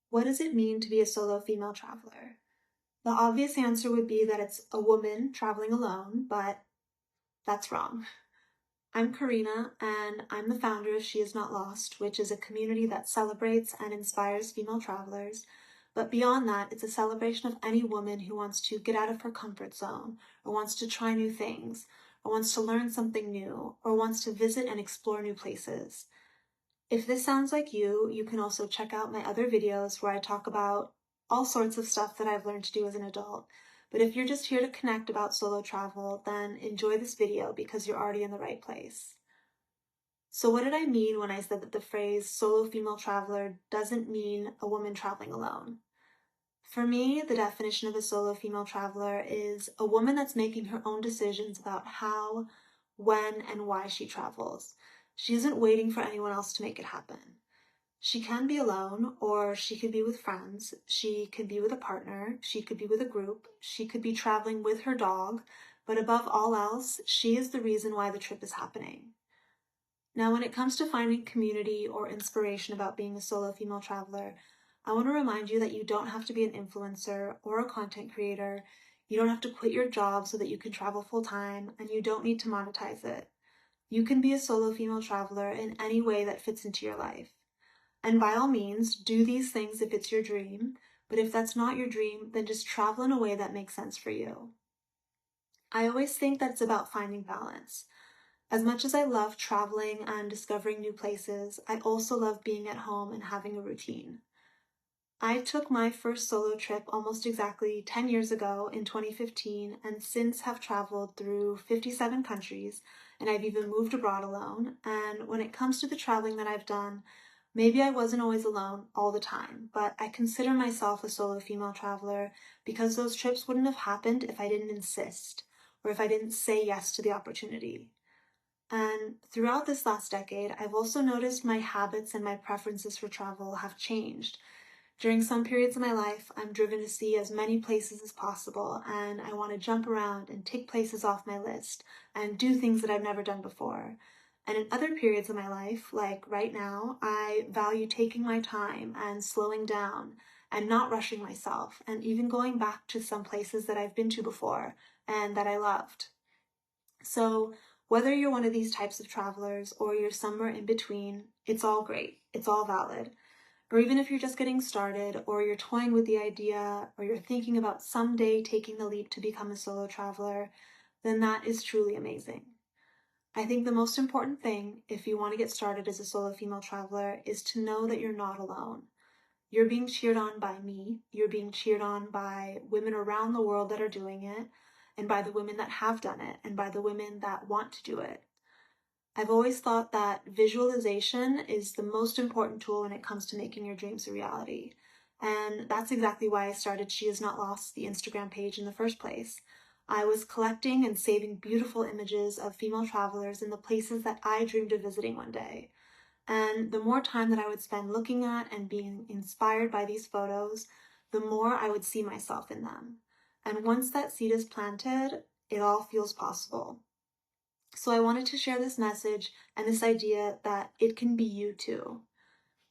What does it mean to be a solo female traveler? The obvious answer would be that it's a woman traveling alone, but that's wrong. I'm Karina, and I'm the founder of She Is Not Lost, which is a community that celebrates and inspires female travelers. But beyond that, it's a celebration of any woman who wants to get out of her comfort zone, or wants to try new things, or wants to learn something new, or wants to visit and explore new places. If this sounds like you can also check out my other videos where I talk about all sorts of stuff that I've learned to do as an adult. But if you're just here to connect about solo travel, then enjoy this video because you're already in the right place. So what did I mean when I said that the phrase solo female traveler doesn't mean a woman traveling alone? For me, the definition of a solo female traveler is a woman that's making her own decisions about how, when, and why she travels. She isn't waiting for anyone else to make it happen. She can be alone, or she could be with friends. She could be with a partner. She could be with a group. She could be traveling with her dog. But above all else, she is the reason why the trip is happening. Now, when it comes to finding community or inspiration about being a solo female traveler, I want to remind you that you don't have to be an influencer or a content creator. You don't have to quit your job so that you can travel full time, and you don't need to monetize it. You can be a solo female traveler in any way that fits into your life. And by all means, do these things if it's your dream, but if that's not your dream, then just travel in a way that makes sense for you. I always think that it's about finding balance. As much as I love traveling and discovering new places, I also love being at home and having a routine. I took my first solo trip almost exactly 10 years ago in 2015, and since have traveled through 57 countries, and I've even moved abroad alone. And when it comes to the traveling that I've done, maybe I wasn't always alone all the time, but I consider myself a solo female traveler because those trips wouldn't have happened if I didn't insist, or if I didn't say yes to the opportunity. And throughout this last decade, I've also noticed my habits and my preferences for travel have changed. During some periods of my life, I'm driven to see as many places as possible, and I want to jump around and tick places off my list and do things that I've never done before. And in other periods of my life, like right now, I value taking my time and slowing down and not rushing myself, and even going back to some places that I've been to before and that I loved. So whether you're one of these types of travelers or you're somewhere in between, it's all great. It's all valid. Or even if you're just getting started, or you're toying with the idea, or you're thinking about someday taking the leap to become a solo traveler, then that is truly amazing. I think the most important thing, if you want to get started as a solo female traveler, is to know that you're not alone. You're being cheered on by me, you're being cheered on by women around the world that are doing it, and by the women that have done it, and by the women that want to do it. I've always thought that visualization is the most important tool when it comes to making your dreams a reality. And that's exactly why I started She Is Not Lost, the Instagram page, in the first place. I was collecting and saving beautiful images of female travelers in the places that I dreamed of visiting one day. And the more time that I would spend looking at and being inspired by these photos, the more I would see myself in them. And once that seed is planted, it all feels possible. So I wanted to share this message and this idea that it can be you too.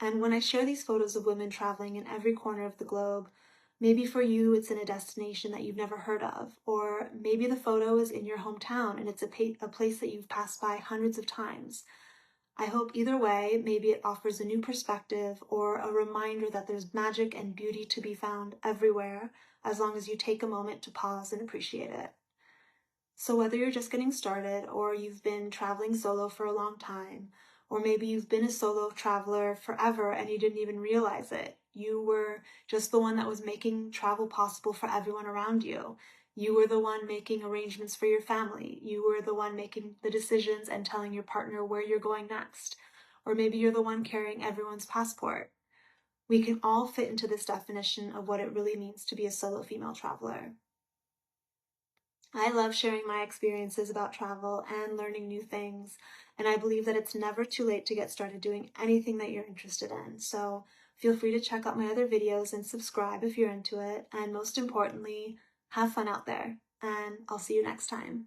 And when I share these photos of women traveling in every corner of the globe, maybe for you it's in a destination that you've never heard of, or maybe the photo is in your hometown and it's a place that you've passed by hundreds of times. I hope either way, maybe it offers a new perspective or a reminder that there's magic and beauty to be found everywhere, as long as you take a moment to pause and appreciate it. So whether you're just getting started, or you've been traveling solo for a long time, or maybe you've been a solo traveler forever and you didn't even realize it, you were just the one that was making travel possible for everyone around you. You were the one making arrangements for your family. You were the one making the decisions and telling your partner where you're going next. Or maybe you're the one carrying everyone's passport. We can all fit into this definition of what it really means to be a solo female traveler. I love sharing my experiences about travel and learning new things, and I believe that it's never too late to get started doing anything that you're interested in. So feel free to check out my other videos and subscribe if you're into it, and most importantly, have fun out there, and I'll see you next time.